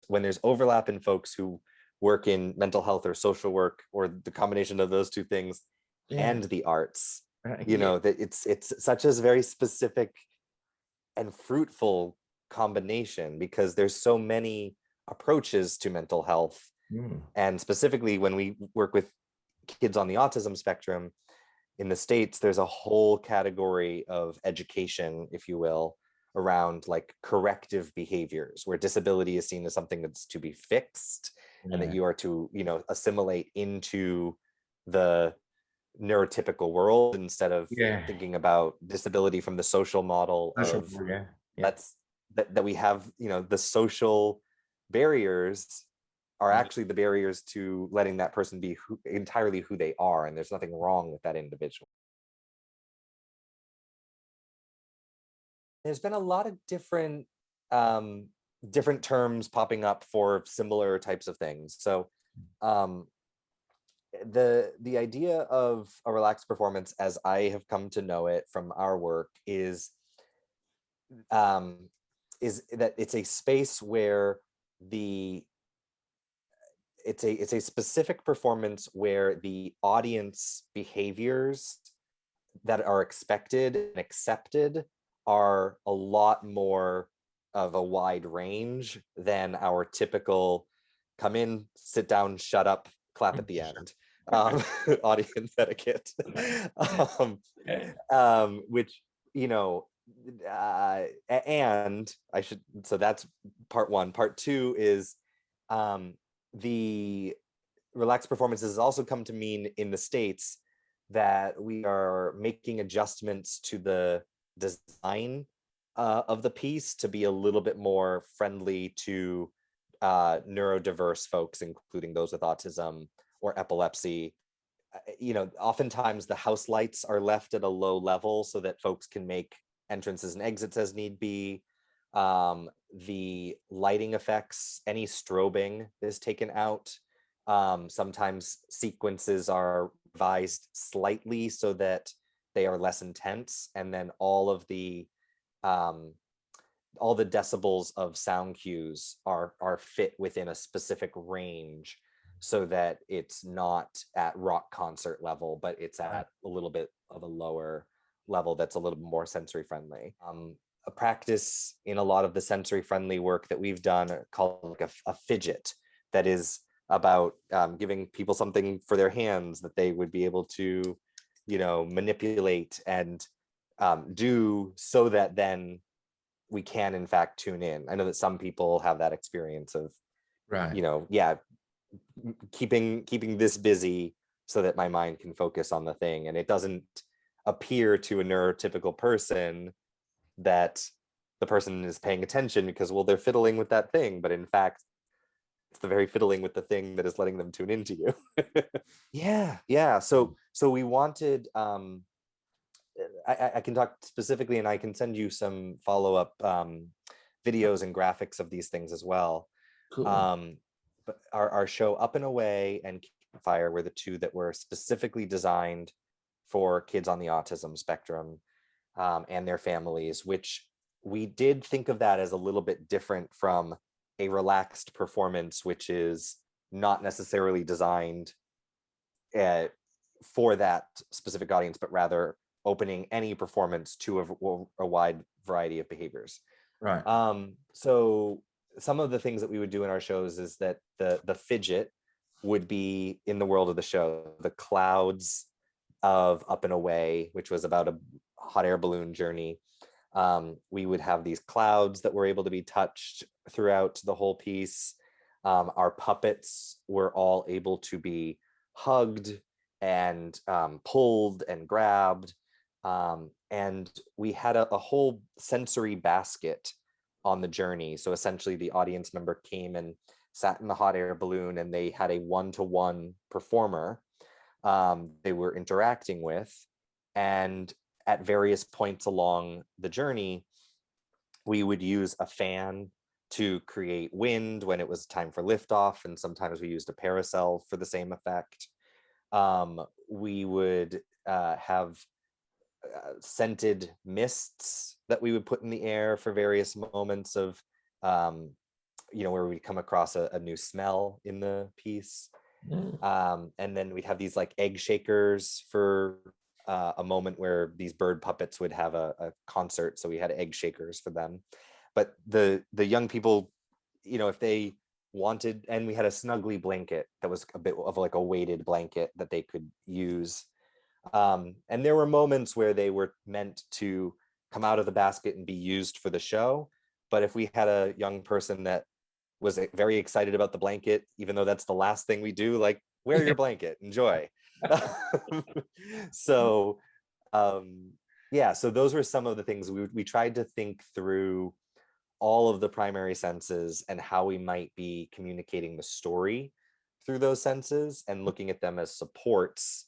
when there's overlap in folks who work in mental health or social work, or the combination of those two things, and the arts, that it's such a very specific and fruitful combination, because there's so many approaches to mental health. And specifically when we work with kids on the autism spectrum in the States, there's a whole category of education, if you will, around like corrective behaviors, where disability is seen as something that's to be fixed, and that you are to, assimilate into the neurotypical world, instead of thinking about disability from the social model of that we have, the social barriers are actually the barriers to letting that person be entirely who they are, and there's nothing wrong with that individual. There's been a lot of different terms popping up for similar types of things. So the idea of a relaxed performance, as I have come to know it from our work, is that it's a space where it's a specific performance where the audience behaviors that are expected and accepted are a lot more of a wide range than our typical come in, sit down, shut up, clap at the end audience etiquette. Which, and I should, so that's part one. Part two is the relaxed performances has also come to mean in the States that we are making adjustments to the design of the piece to be a little bit more friendly to neurodiverse folks, including those with autism or epilepsy. Oftentimes the house lights are left at a low level so that folks can make entrances and exits as need be. The lighting effects, any strobing is taken out. Sometimes sequences are revised slightly so that they are less intense, and then all the decibels of sound cues are fit within a specific range, so that it's not at rock concert level, but it's at a little bit of a lower level that's a little more sensory friendly. A practice in a lot of the sensory friendly work that we've done called like a fidget, that is about giving people something for their hands that they would be able to, manipulate and do, so that then we can in fact tune in. I know that some people have that experience of, keeping this busy so that my mind can focus on the thing, and it doesn't appear to a neurotypical person that the person is paying attention because, well, they're fiddling with that thing, but in fact it's the very fiddling with the thing that is letting them tune into you. yeah so we wanted I can talk specifically, and I can send you some follow-up videos and graphics of these things as well. Cool. But our show Up and Away and Fire were the two that were specifically designed for kids on the autism spectrum and their families, which we did think of that as a little bit different from a relaxed performance, which is not necessarily designed for that specific audience, but rather opening any performance to a wide variety of behaviors. Right. So some of the things that we would do in our shows is that the fidget would be in the world of the show. The clouds of Up and Away, which was about a hot air balloon journey. We would have these clouds that were able to be touched throughout the whole piece. Our puppets were all able to be hugged and pulled and grabbed. And we had a whole sensory basket on the journey. So essentially the audience member came and sat in the hot air balloon, and they had a one-to-one performer they were interacting with. And at various points along the journey, we would use a fan to create wind when it was time for liftoff, and sometimes we used a parasail for the same effect. We would have scented mists that we would put in the air for various moments of where we come across a new smell in the piece. And then we'd have these like egg shakers for a moment where these bird puppets would have a concert, so we had egg shakers for them. But the young people, if they wanted, and we had a snuggly blanket that was a bit of like a weighted blanket that they could use. And there were moments where they were meant to come out of the basket and be used for the show. But if we had a young person that was very excited about the blanket, even though that's the last thing we do, like, wear your blanket, enjoy. So yeah, so those were some of the things we tried to think through all of the primary senses and how we might be communicating the story through those senses and looking at them as supports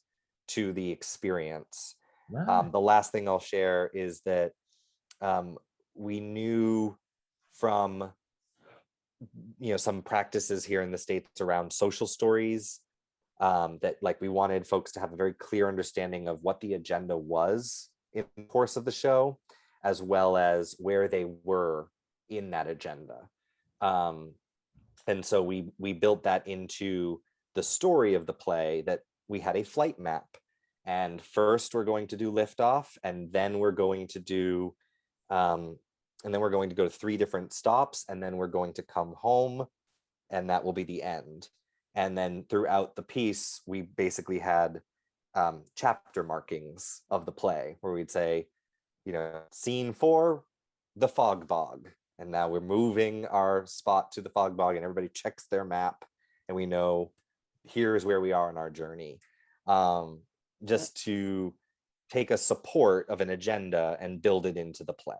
to the experience. Right. The last thing I'll share is that we knew from some practices here in the States around social stories, that like we wanted folks to have a very clear understanding of what the agenda was in the course of the show, as well as where they were in that agenda. And so we built that into the story of the play, that we had a flight map. And first we're going to do liftoff, and then we're going to do go to 3 different stops, and then we're going to come home, and that will be the end. And then throughout the piece, we basically had chapter markings of the play where we'd say, scene 4, the fog bog. And now we're moving our spot to the fog bog, and everybody checks their map, and we know here's where we are in our journey. Just to take a support of an agenda and build it into the play.